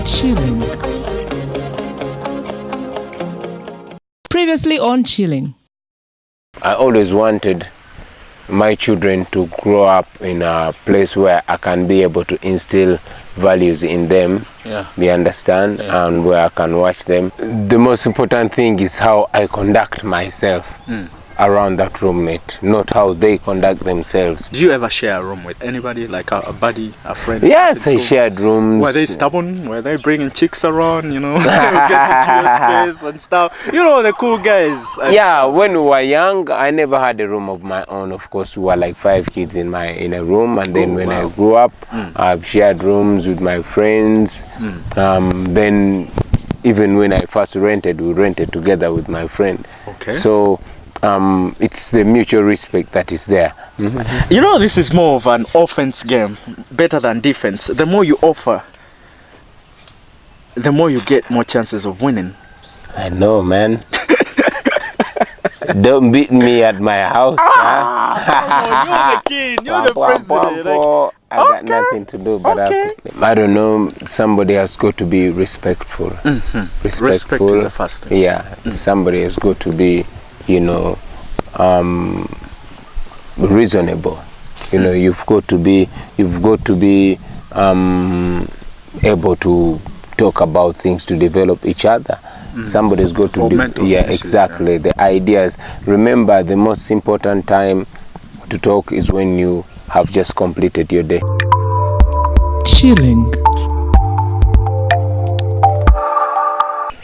Chilling. Previously on Chilling. I always wanted my children to grow up in a place where I can be able to instill values in them, they understand, and where I can watch them. The most important thing is how I conduct myself around that roommate, not how they conduct themselves. Do you ever share a room with anybody, like a buddy, a friend? Yes, I shared rooms. Were they stubborn? Were they bringing chicks around, you know, get into your space and stuff? You know, the cool guys. Yeah, when we were young, I never had a room of my own. Of course, we were like 5 kids in a room, and then when I grew up, I've shared rooms with my friends. Then even when I first rented, we rented together with my friend. Okay. So it's the mutual respect that is there. You know, this is more of an offense game, better than defense. The more you offer, the more you get more chances of winning. I know, man. Don't beat me at my house. You're the king, you're the president. I got nothing to do, but I don't know, somebody has got to be respectful. Respectful. Respect is the first thing. Yeah, somebody has got to be, you know, reasonable. You know, you've got to be able to talk about things, to develop each other. Somebody's got to do, exactly, the ideas. Remember, the most important time to talk is when you have just completed your day. Chilling.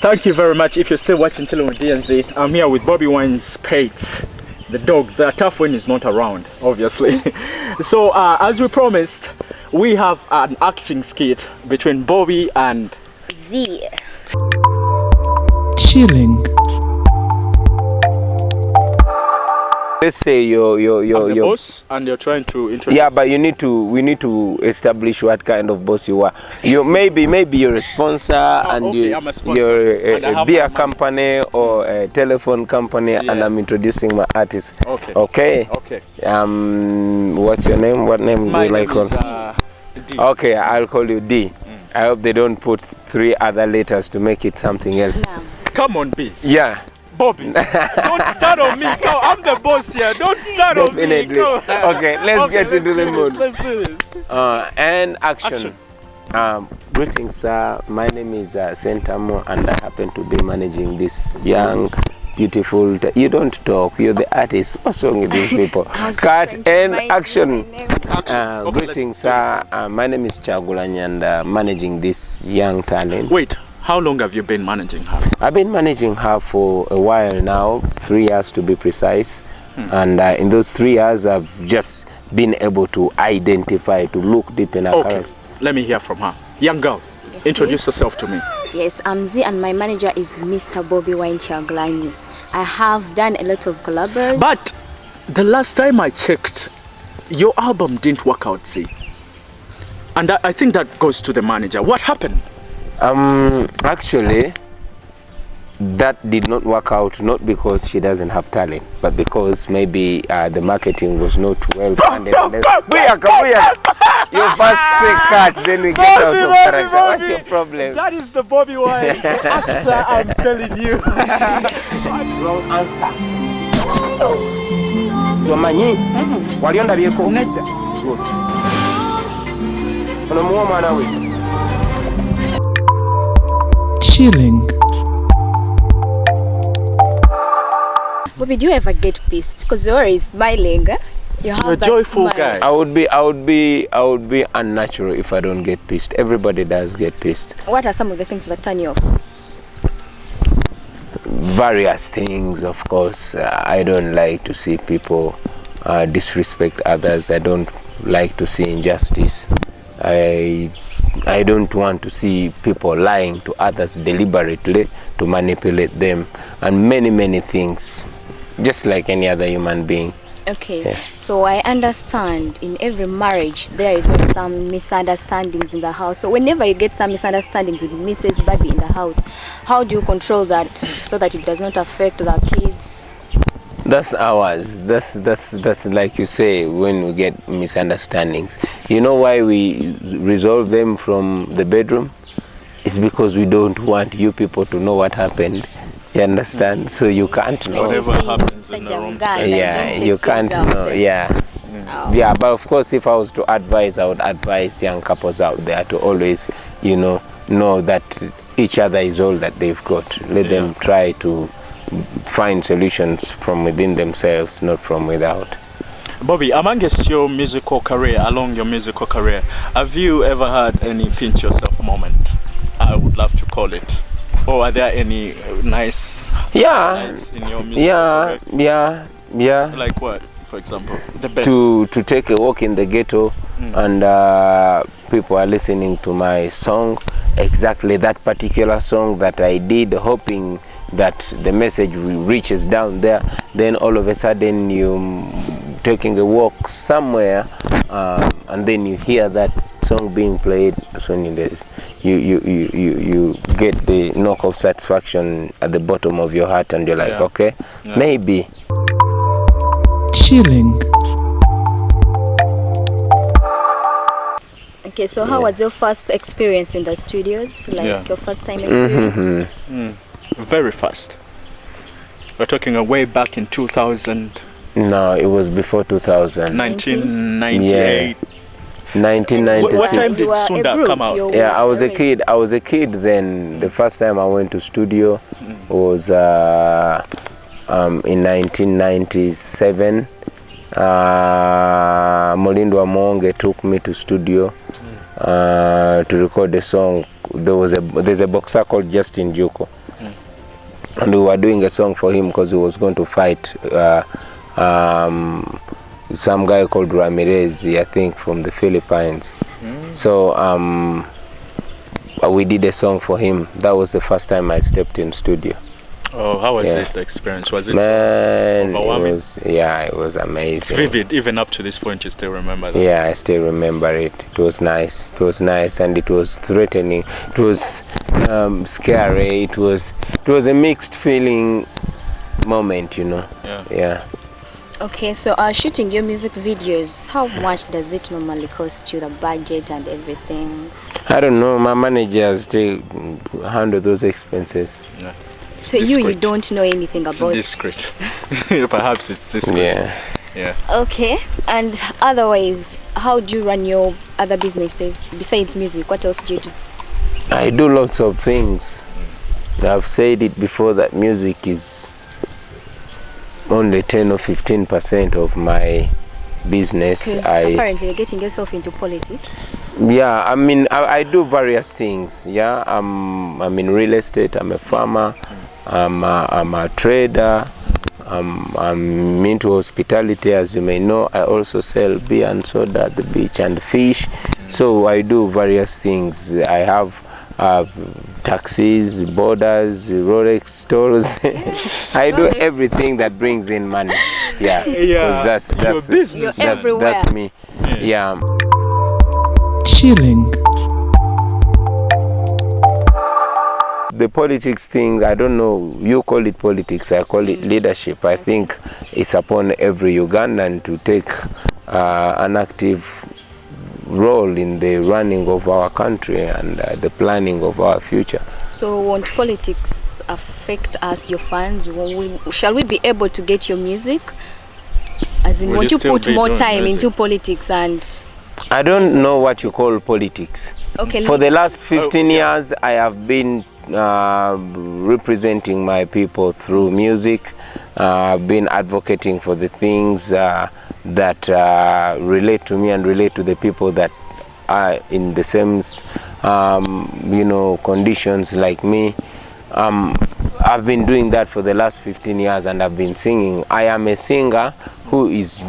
Thank you very much. If you're still watching Chilling with DNZ, I'm here with Bobby Wine's Pates, the dogs. They're tough when he's not around, obviously. So as we promised, we have an acting skit between Bobby and Z. Chilling. Let's say you're the boss, and you're trying to introduce. Yeah, but we need to establish what kind of boss you are. Maybe you're a sponsor, and I'm a sponsor. You're a beer company or a telephone company, and I'm introducing my artist. Okay. What's your name? What name do you like? D. Okay, I'll call you D. I hope they don't put 3 other letters to make it something else. No. Come on, B. Yeah. Bobby, don't start on me. Come, I'm the boss here. Don't start on me. Come. Okay, let's get into the mood. Let's do this. And action. Greetings, sir. My name is Sentamo, and I happen to be managing this young, beautiful. You don't talk. You're the artist. What's wrong with these people? Cut and action. Greetings, sir. My name is Chagulany, and managing this young talent. Wait. How long have you been managing her? I've been managing her for a while now, 3 years to be precise. And in those 3 years, I've just been able to identify, to look deep in her character. Let me hear from her. Young girl, introduce yourself to me. Yes, I'm Z, and my manager is Mr. Bobby Wine Chaglani. I have done a lot of collaborations. But the last time I checked, your album didn't work out, Z. And I think that goes to the manager. What happened? Actually, that did not work out, not because she doesn't have talent, but because maybe the marketing was not well funded. You first say cut, then we get out of character. What's your problem? That is the Bobby Wine actor, I'm telling you. Wrong answer. So manyi, waliona bieko. Good. Unamuoma na wewe. Chilling. Bobby, do you ever get pissed? Because you're always smiling. You're a joyful guy. I would be unnatural if I don't get pissed. Everybody does get pissed. What are some of the things that turn you off? various things, of course. I don't like to see people disrespect others. I don't like to see injustice. I don't want to see people lying to others deliberately to manipulate them, and many things, just like any other human being. Okay, Yeah. so I understand in every marriage there is some misunderstandings in the house. So whenever you get some misunderstandings with Mrs. Bobby in the house, how do you control that so that it does not affect the kids? That's ours. That's like you say, when we get misunderstandings. You know why we resolve them from the bedroom? It's because we don't want you people to know what happened. You understand? So you can't know. Whatever happens in the room stays. Yeah, you can't know. Yeah. Yeah, but of course, if I was to advise, I would advise young couples out there to always, know that each other is all that they've got. Let them try to find solutions from within themselves, not from without. Bobby, amongst your musical career, have you ever had any pinch yourself moment? I would love to call it. Or are there any nice highlights in your music career? Yeah. Like what, for example? The best. To take a walk in the ghetto and people are listening to my song, exactly that particular song that I did, hoping that the message reaches down there. Then all of a sudden you taking a walk somewhere and then you hear that song being played. So you get the knock of satisfaction at the bottom of your heart, and you're like, okay, maybe. Chilling. Okay, so how was your first experience in the studios? Your first time experience? Very fast. We're talking way back in 2000. No, it was before 2000. 1998. 1996. What time did Sunda come out? Yeah, I was a kid then. The first time I went to studio was in 1997. Molindo Amonge took me to studio to record the song. There's a boxer called Justin Juko, and we were doing a song for him because he was going to fight some guy called Ramirez, I think, from the Philippines. So we did a song for him. That was the first time I stepped in studio. Oh, how was it, the experience? Was it overwhelming? It was amazing. It's vivid, even up to this point. You still remember that? Yeah, I still remember it. It was nice, and it was threatening. It was scary. It was a mixed feeling moment, Yeah. Okay, so shooting your music videos, how much does it normally cost you, the budget and everything? I don't know. My managers, they handle those expenses. Yeah. So you don't know anything about it? It's discreet. Perhaps it's discreet. Yeah. Okay, and otherwise, how do you run your other businesses besides music? What else do you do? I do lots of things. I've said it before that music is only 10 or 15% of my business. Apparently you're getting yourself into politics. Yeah, I mean, I do various things. Yeah, I'm in real estate. I'm a farmer. I'm a trader. I'm into hospitality, as you may know. I also sell beer and soda at the beach and fish. So I do various things. I have taxis, borders, Rolex stores. I do everything that brings in money. Yeah, because that's business. That's me. Yeah. Chilling. The politics thing, I don't know, you call it politics, I call it leadership. I think it's upon every Ugandan to take an active role in the running of our country and the planning of our future. So won't politics affect us, your fans? Shall we be able to get your music? As in, won't you put more time into politics? And I don't know what you call politics. Okay. For the last 15 years, I have been representing my people through music. I've been advocating for the things that relate to me and relate to the people that are in the same conditions like me. I've been doing that for the last 15 years and I've been singing. I am a singer who's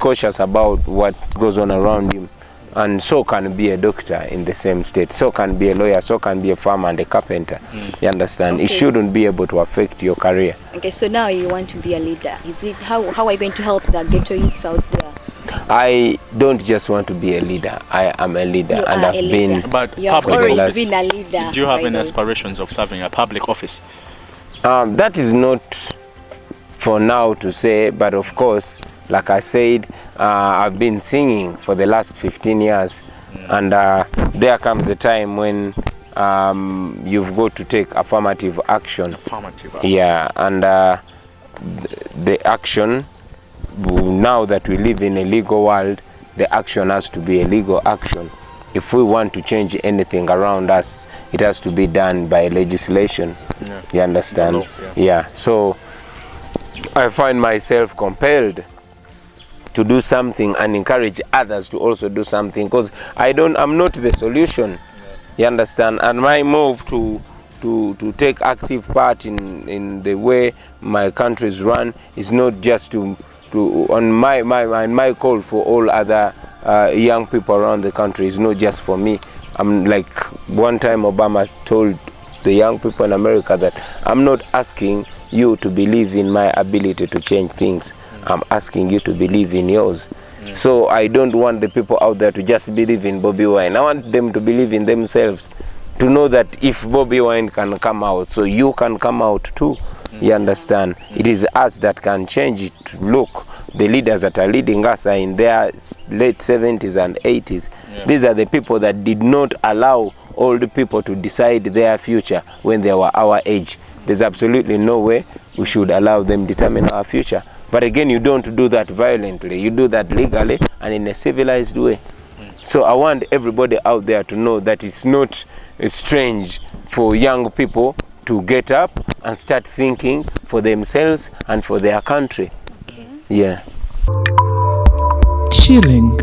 cautious about what goes on around him. And so can be a doctor in the same state, so can be a lawyer, so can be a farmer and a carpenter. You understand? Okay. It shouldn't be able to affect your career. Okay, so now you want to be a leader. Is it how are you going to help the ghetto youths out there? I don't just want to be a leader. I am a leader, You and are I've a leader. been. But You have public always office. been a leader. Do you have by any the- aspirations of serving a public office? That is not for now to say, but of course, like I said, I've been singing for the last 15 years, and there comes a time when you've got to take affirmative action. Affirmative. Yeah, and the action, now that we live in a legal world, the action has to be a legal action. If we want to change anything around us, it has to be done by legislation. Yeah. You understand? Law, Yeah. So I find myself compelled to do something and encourage others to also do something, because I'm not the solution. You understand? And my move to take active part in the way my country is run is not just on my call for all other young people around the country. Is not just for me. I'm like, one time Obama told the young people in America that I'm not asking you to believe in my ability to change things. I'm asking you to believe in yours. So I don't want the people out there to just believe in Bobi Wine. I want them to believe in themselves, to know that if Bobi Wine can come out, so you can come out too. You understand? It is us that can change it. Look, the leaders that are leading us are in their late 70s and 80s. These are the people that did not allow old people to decide their future when they were our age. There's absolutely no way we should allow them determine our future. But again, you don't do that violently. You do that legally and in a civilized way. So I want everybody out there to know that it's not strange for young people to get up and start thinking for themselves and for their country. Yeah. Chilling.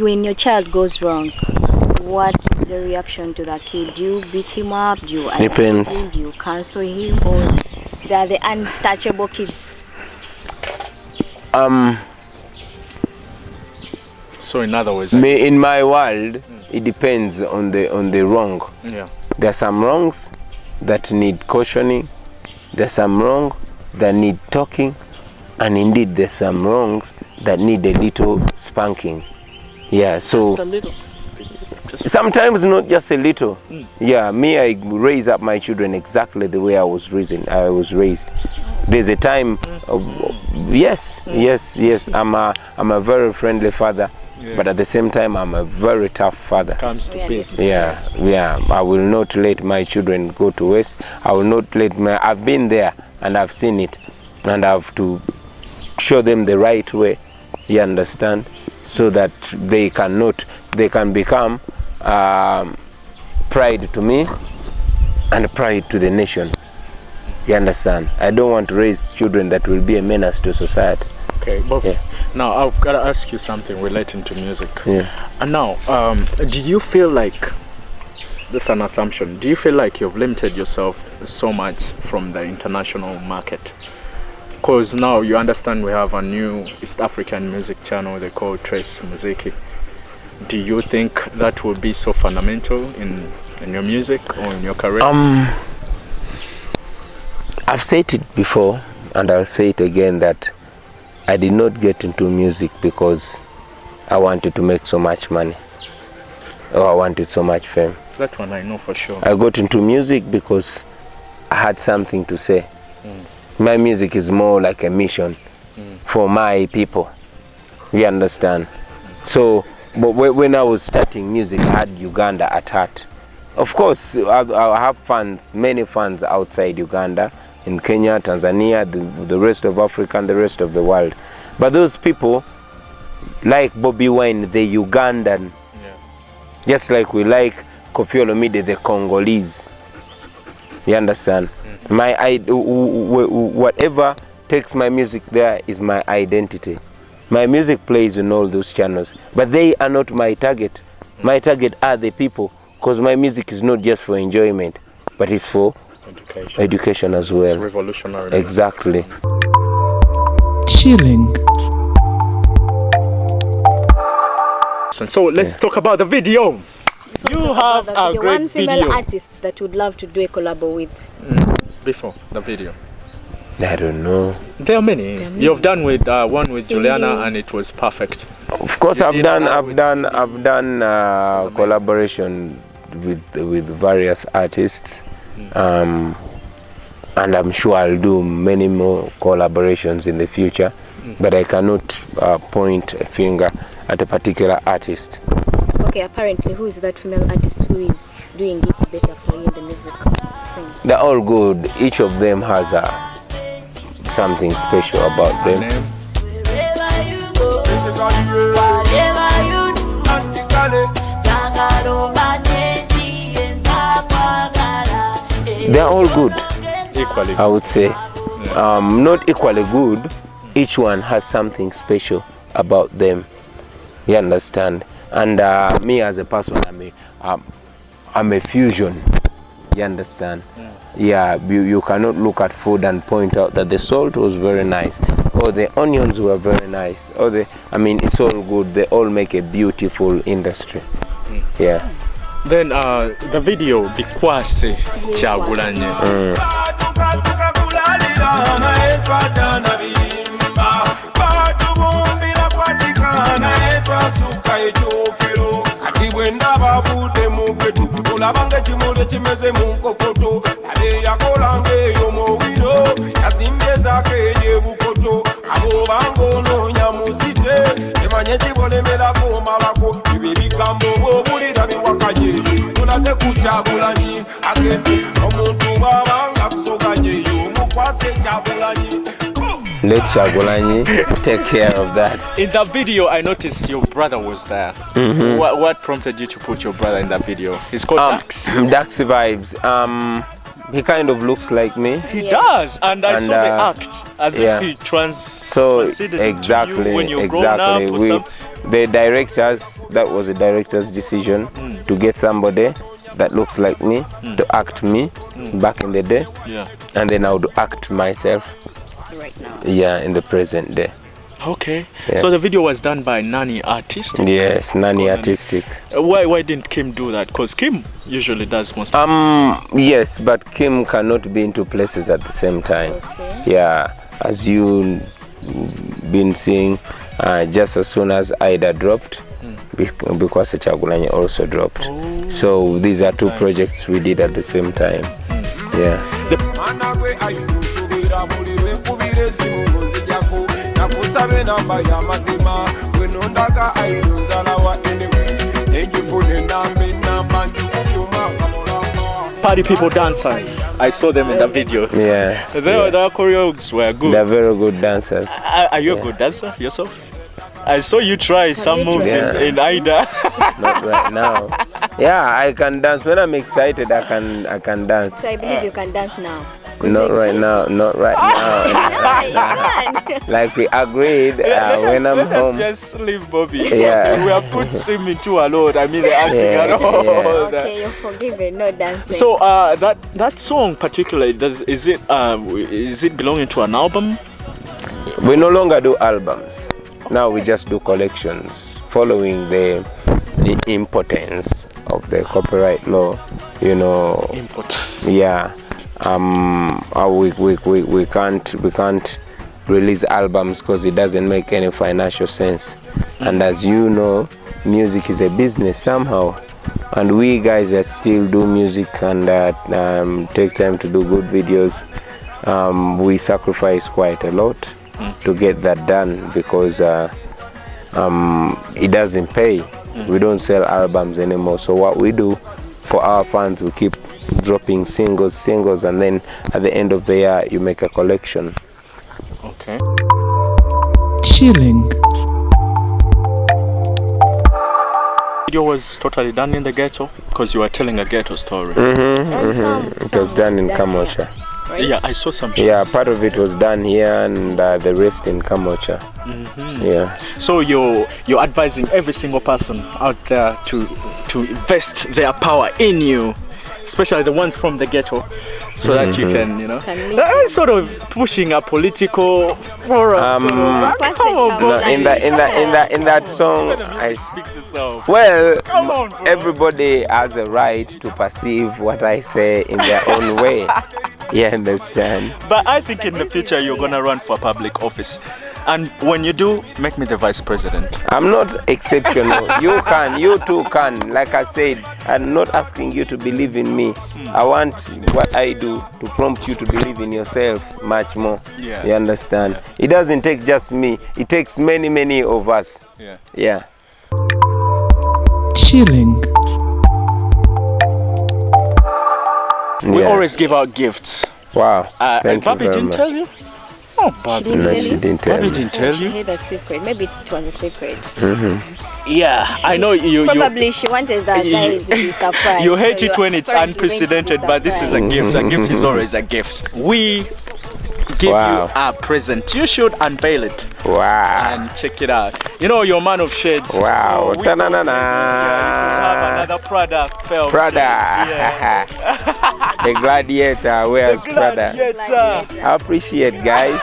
When your child goes wrong, what is your reaction to that kid? Do you beat him up? Do you advise Depends. him? Do you counsel him? Or they are the untouchable kids? So in other words, In my world, it depends on the wrong. yeah. There are some wrongs that need cautioning. There's some wrong that need talking, and indeed there's some wrongs that need a little spanking. Yeah, so Just a little. sometimes not just a little. Yeah, me, I raise up my children exactly the way I was raised. There's a time, yes. I'm a very friendly father, but at the same time, I'm a very tough father. Comes to Yeah, business. Yeah. I will not let my children go to waste. I will not I've been there and I've seen it, and I have to show them the right way. You understand? So that they can become pride to me and pride to the nation. You understand? I don't want to raise children that will be a menace to society. Okay, but Yeah. now I've got to ask you something relating to music. Yeah. And now, do you feel like, this is an assumption, do you feel like you've limited yourself so much from the international market? Because now you understand we have a new East African music channel they call Trace Muziki. Do you think that will be so fundamental in your music or in your career? I've said it before and I'll say it again that I did not get into music because I wanted to make so much money or I wanted so much fame. That one I know for sure. I got into music because I had something to say. My music is more like a mission for my people. You understand? So, but when I was starting music, I had Uganda at heart. Of course, I have fans, many fans outside Uganda, in Kenya, Tanzania, the rest of Africa and the rest of the world. But those people, like Bobi Wine, the Ugandan, just like we like Koffi Olomide, the Congolese. You understand? Whatever takes my music there is my identity. My music plays in all those channels, but they are not my target. My target are the people because my music is not just for enjoyment, but it's for education as well. It's revolutionary. Exactly. Chilling. So let's talk about the video. You have a great one female video. artist that would love to do a collab with. Before the video. I don't know. There are many. You've done with one with Cindy. Juliana, and it was perfect. Of course, I've done collaboration with various artists, and I'm sure I'll do many more collaborations in the future. But I cannot point a finger at a particular artist. Okay, apparently, who is that female artist who is doing it better for you in the music scene? They're all good. Each of them has something special about them. They're all good. Equally. I would say. Not equally good. Each one has something special about them. You understand? And me as a person, I'm a fusion. You understand? Yeah, you cannot look at food and point out that the salt was very nice, or the onions were very nice, or it's all good. They all make a beautiful industry. Yeah. Then the video Bikwase Kyagulanye. Olabange chimule chimeze munkokoto ale yakolange yomowido yazimbye zake yebukoto abo bangono nyamusite emanye chibolemera ko malako ibibigambo bobulira biwakanye tulate kuchagulanyi agende omuntu babanga kusoganye yo mukwase chagulanyi. Let Chagulanyi take care of that. In that video, I noticed your brother was there. What prompted you to put your brother in that video? He's called Dax. Dax vibes. He kind of looks like me. He does, and I saw the act as if he transited exactly, to you when you're exactly. grown up. The directors, that was the director's decision to get somebody that looks like me to act me back in the day, and then I would act myself Right now. Yeah, in the present day. Okay. Yeah. So the video was done by Nani Artistic. Yes, Nani Artistic. Why didn't Kim do that? Because Kim usually does most of yes, but Kim cannot be in two places at the same time. Okay. Yeah, as you been seeing, just as soon as Ida dropped, because Chagulanyi also dropped. So these are two projects we did at the same time. Yeah. Party people dancers. I saw them in the video. Yeah. Their choreographs were good. They're very good dancers. Are you a good dancer yourself? I saw you try some moves in Ida. Not right now. Yeah, I can dance. When I'm excited, I can dance. So I believe you can dance now. Not right now. Not right now. Like we agreed when I'm home. Let's just leave Bobby. Yeah. We have put him into a load. I mean, the acting and all that. Okay, you're forgiven. No dancing. So that song particularly, is it belonging to an album? We no longer do albums. Now we just do collections, following the importance of the copyright law. You know. Yeah. We can't release albums because it doesn't make any financial sense. And as you know, music is a business somehow. And we guys that still do music and that take time to do good videos, we sacrifice quite a lot to get that done because it doesn't pay. We don't sell albums anymore. So what we do for our fans, we keep dropping singles, and then at the end of the year you make a collection. Okay. Chilling. Video was totally done in the ghetto because you were telling a ghetto story. It was done in Kamosha. right? Yeah, I saw some shows. Yeah, part of it was done here and the rest in Kamocha. Yeah. So you're advising every single person out there to invest their power in you, especially the ones from the ghetto, so that you can, sort of pushing a political forum. No, in that song, Speaks itself. well, Come on, bro. everybody has a right to perceive what I say in their own way. You understand? But I think in the future you're gonna run for public office, and when you do, make me the vice president. I'm not exceptional. You too can. Like I said, I'm not asking you to believe in me. I want what I do to prompt you to believe in yourself much more. Yeah. You understand? It doesn't take just me. It takes many of us. Yeah. Chilling. We Yeah. always give out gifts. Wow. Thank you Bobby very didn't much. tell you? Oh, She Bobby. didn't No, tell she you? didn't tell Bobby me. didn't tell She you? hid a secret. Maybe it was a secret. Yeah, I know you. Probably she wanted that guy to be surprised. You hate So it you're when it's encouraged to be unprecedented, but this is a surprised. gift. A gift is always a gift. We give Wow. you a present. You should unveil it Wow. and check it out. You know, you're a man of shades. Wow. So we thought Ta-na-na-na. have another Prada pair of Prada. shades. Yeah. The gladiator wears Prada. Gladiator. I appreciate, guys.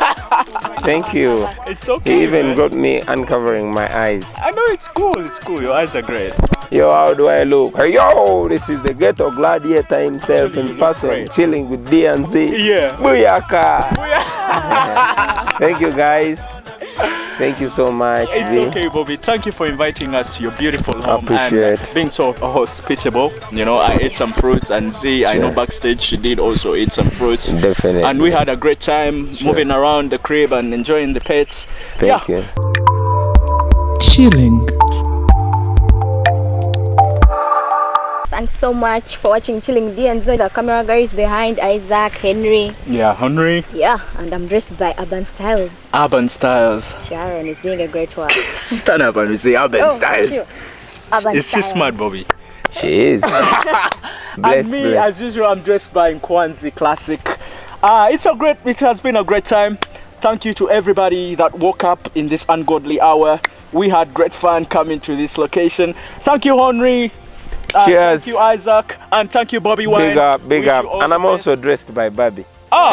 Thank you. It's okay. He even man. got me uncovering my eyes. I know it's cool. It's cool. Your eyes are great. Yo, how do I look? Hey, yo, this is the ghetto gladiator himself Actually, in you look person, great. chilling with D and Z. Yeah. Booyaka. Thank you, guys. Thank you so much. It's Z. okay, Bobby. Thank you for inviting us to your beautiful home Appreciate. and being so hospitable. You know, I ate some fruits, and Z, I know backstage she did also eat some fruits. Definitely. And we had a great time moving around the crib and enjoying the pets. Thank you. Chilling. Thanks so much for watching Chilling with D and Zoe. The camera guy is behind Isaac, Henry. Yeah, Henry. Yeah, and I'm dressed by Urban Styles. Urban Styles. Sharon is doing a great work. Stand up and we say Urban Styles. sure. Urban Is she Styles. smart, Bobby? She is. Bless, And me, bless. as usual, I'm dressed by Nkwanzi Classic. It has been a great time. Thank you to everybody that woke up in this ungodly hour. We had great fun coming to this location. Thank you, Henry. Cheers. Thank you, Isaac. And thank you, Bobby Wine. Big up, big Wish up. you all And the I'm best. also dressed by Bobby. Oh.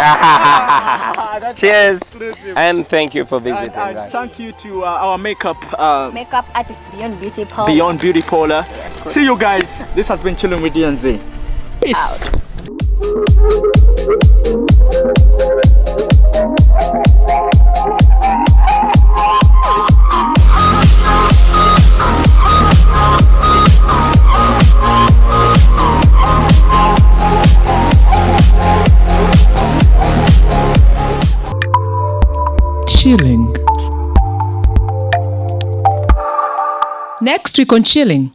That's Cheers. exclusive. And thank you for And visiting, guys. thank you to our makeup Makeup artist Beyond Beauty Paul. Beyond Beauty Paula. See you guys. This has been Chilling with DNZ. Peace. Out. Chilling. Next week on Chilling.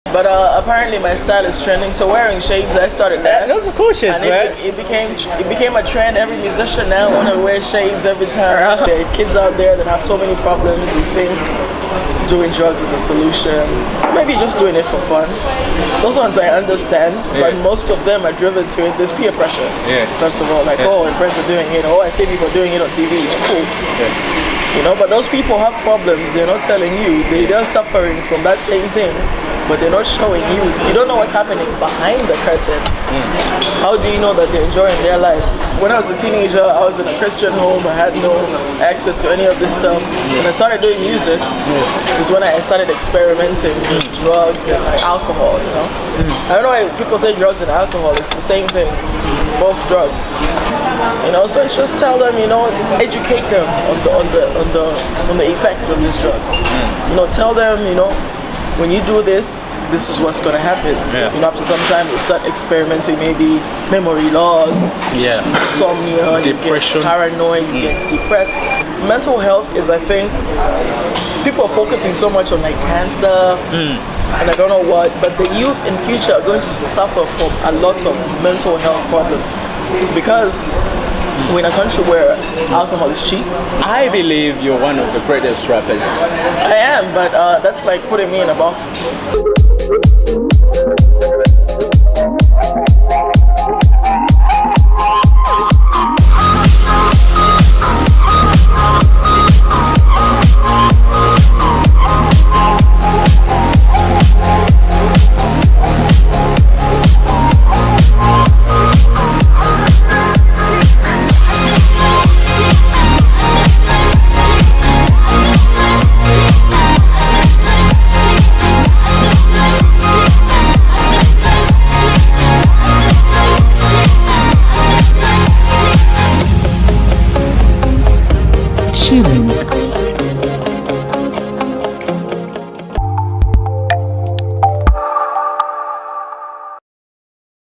But apparently my style is trending, so wearing shades, I started that. Those are cool shades, And it became a trend. Every musician now want to wear shades every time. There are kids out there that have so many problems who think doing drugs is a solution. Maybe just doing it for fun. Those ones I understand, but most of them are driven to it. There's peer pressure. First of all, like, oh, my friends are doing it. Oh, I see people doing it on TV. It's cool. You know, but those people have problems. They're not telling you. They're suffering from that same thing, but they're not showing you. You don't know what's happening behind the curtain. How do you know that they're enjoying their lives? When I was a teenager, I was in a Christian home. I had no access to any of this stuff. When I started doing music, is when I started experimenting with drugs and like alcohol. You know, I don't know why people say drugs and alcohol. It's the same thing. Both drugs. You know, so it's just tell them, you know, educate them on the effects of these drugs. You know, tell them, you know, when you do this, this is what's gonna happen. You know, after some time you start experimenting, maybe memory loss, insomnia, Depression. you get paranoid, you get depressed. Mental health is, I think, people are focusing so much on like cancer and I don't know what, but the youth in future are going to suffer from a lot of mental health problems because we're in a country where alcohol is cheap. I believe you're one of the greatest rappers. I am, but that's like putting me in a box.